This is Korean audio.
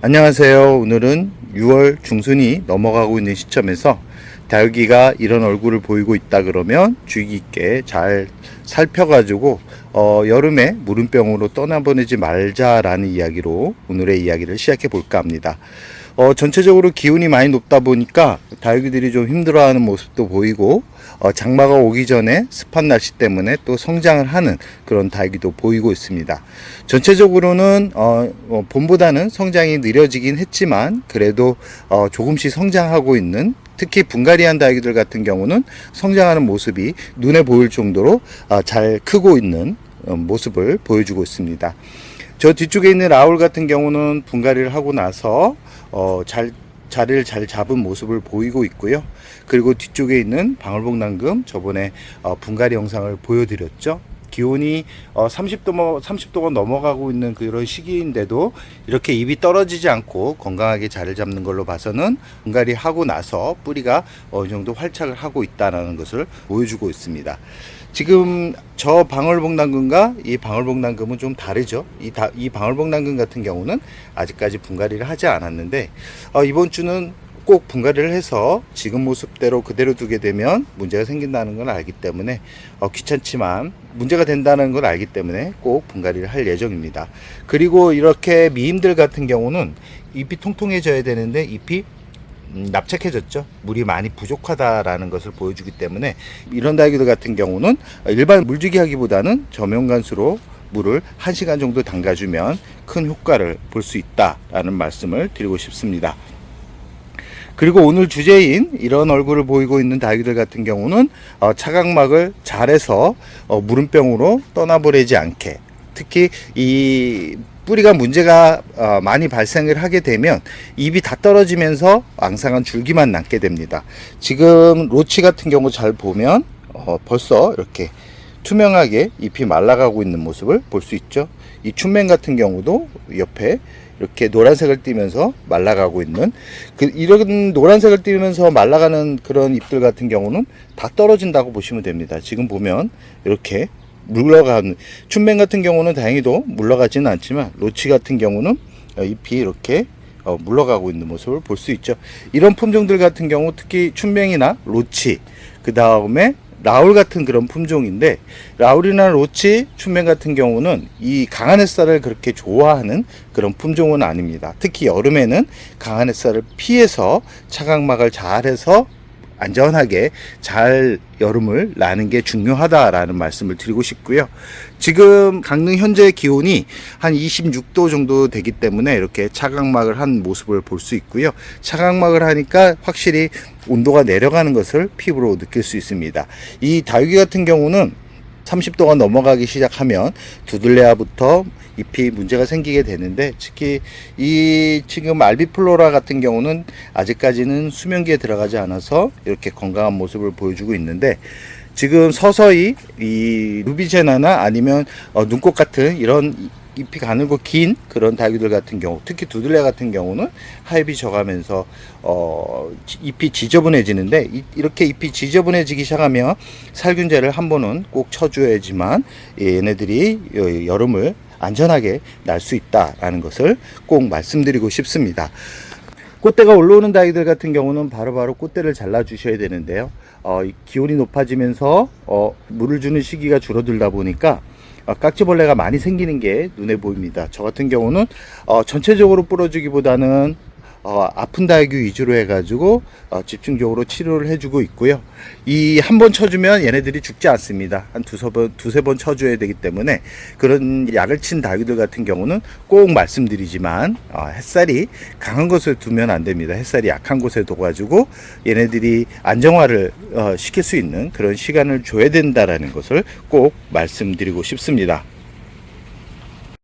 안녕하세요. 오늘은 6월 중순이 넘어가고 있는 시점에서 다육이가 이런 얼굴을 보이고 있다 그러면 주의 깊게 잘 살펴가지고 여름에 무름병으로 떠나보내지 말자라는 이야기로 오늘의 이야기를 시작해 볼까 합니다. 전체적으로 기온이 많이 높다 보니까 다육이들이 좀 힘들어하는 모습도 보이고 장마가 오기 전에 습한 날씨 때문에 또 성장을 하는 그런 다육이도 보이고 있습니다. 전체적으로는 봄보다는 성장이 느려지긴 했지만 그래도 조금씩 성장하고 있는, 특히 분갈이한 다육이들 같은 경우는 성장하는 모습이 눈에 보일 정도로 잘 크고 있는 모습을 보여주고 있습니다. 저 뒤쪽에 있는 라울 같은 경우는 분갈이를 하고 나서 자리를 잘 잡은 모습을 보이고 있고요. 그리고 뒤쪽에 있는 방울복랑금, 저번에 분갈이 영상을 보여드렸죠. 기온이 30도가 넘어가고 있는 그런 시기인데도 이렇게 잎이 떨어지지 않고 건강하게 자리를 잡는 걸로 봐서는 분갈이 하고 나서 뿌리가 어느 정도 활착을 하고 있다는 것을 보여주고 있습니다. 지금 저 방울복랑금과 이 방울복랑금은 좀 다르죠. 이 방울복랑금 같은 경우는 아직까지 분갈이를 하지 않았는데 이번 주는 꼭 분갈이를 해서 지금 모습대로 그대로 두게 되면 문제가 생긴다는 걸 알기 때문에 귀찮지만 문제가 된다는 걸 알기 때문에 꼭 분갈이를 할 예정입니다. 그리고 이렇게 미임들 같은 경우는 잎이 통통해져야 되는데 잎이 납작해졌죠. 물이 많이 부족하다라는 것을 보여주기 때문에 이런 다육이들 같은 경우는 일반 물주기 하기보다는 저면간수로 물을 1시간 정도 담가주면 큰 효과를 볼 수 있다라는 말씀을 드리고 싶습니다. 그리고 오늘 주제인 이런 얼굴을 보이고 있는 다육이들 같은 경우는 차각막을 잘해서 무름병으로 떠나보내지 않게, 특히 이 뿌리가 문제가 많이 발생을 하게 되면 잎이 다 떨어지면서 앙상한 줄기만 남게 됩니다. 지금 로치 같은 경우 잘 보면 벌써 이렇게 투명하게 잎이 말라가고 있는 모습을 볼 수 있죠. 이 춘맨 같은 경우도 옆에 이렇게 노란색을 띠면서 말라가고 있는 이런 노란색을 띠면서 말라가는 그런 잎들 같은 경우는 다 떨어진다고 보시면 됩니다. 지금 보면 이렇게 물러가는, 춘맨 같은 경우는 다행히도 물러가지는 않지만 로치 같은 경우는 잎이 이렇게 물러가고 있는 모습을 볼 수 있죠. 이런 품종들 같은 경우 특히 춘맹이나 로치, 그 다음에 라울 같은 그런 품종인데, 라울이나 로치, 춘맹 같은 경우는 이 강한 햇살을 그렇게 좋아하는 그런 품종은 아닙니다. 특히 여름에는 강한 햇살을 피해서 차각막을 잘해서 안전하게 잘 여름을 나는 게 중요하다라는 말씀을 드리고 싶고요. 지금 강릉 현재 기온이 한 26도 정도 되기 때문에 이렇게 차각막을 한 모습을 볼 수 있고요. 차각막을 하니까 확실히 온도가 내려가는 것을 피부로 느낄 수 있습니다. 이 다육이 같은 경우는 30도가 넘어가기 시작하면 두들레아부터 잎이 문제가 생기게 되는데, 특히 이 지금 알비플로라 같은 경우는 아직까지는 수면기에 들어가지 않아서 이렇게 건강한 모습을 보여주고 있는데, 지금 서서히 이 루비제나나 아니면 눈꽃 같은 이런 잎이 가늘고 긴 그런 다육이들 같은 경우, 특히 두들레 같은 경우는 하엽이 져가면서 잎이 지저분해지는데, 이렇게 잎이 지저분해지기 시작하면 살균제를 한 번은 꼭 쳐줘야지만 얘네들이 여름을 안전하게 날 수 있다라는 것을 꼭 말씀드리고 싶습니다. 꽃대가 올라오는 다육이들 같은 경우는 바로바로 꽃대를 잘라 주셔야 되는데요. 기온이 높아지면서 물을 주는 시기가 줄어들다 보니까 깍지벌레가 많이 생기는 게 눈에 보입니다. 저 같은 경우는 전체적으로 뿌려주기보다는 아픈 다육이 위주로 해가지고 집중적으로 치료를 해주고 있고요. 이 한 번 쳐주면 얘네들이 죽지 않습니다. 한 두세 번 쳐줘야 되기 때문에 그런 약을 친 다육이들 같은 경우는 꼭 말씀드리지만 햇살이 강한 곳에 두면 안 됩니다. 햇살이 약한 곳에 둬가지고 얘네들이 안정화를 시킬 수 있는 그런 시간을 줘야 된다라는 것을 꼭 말씀드리고 싶습니다.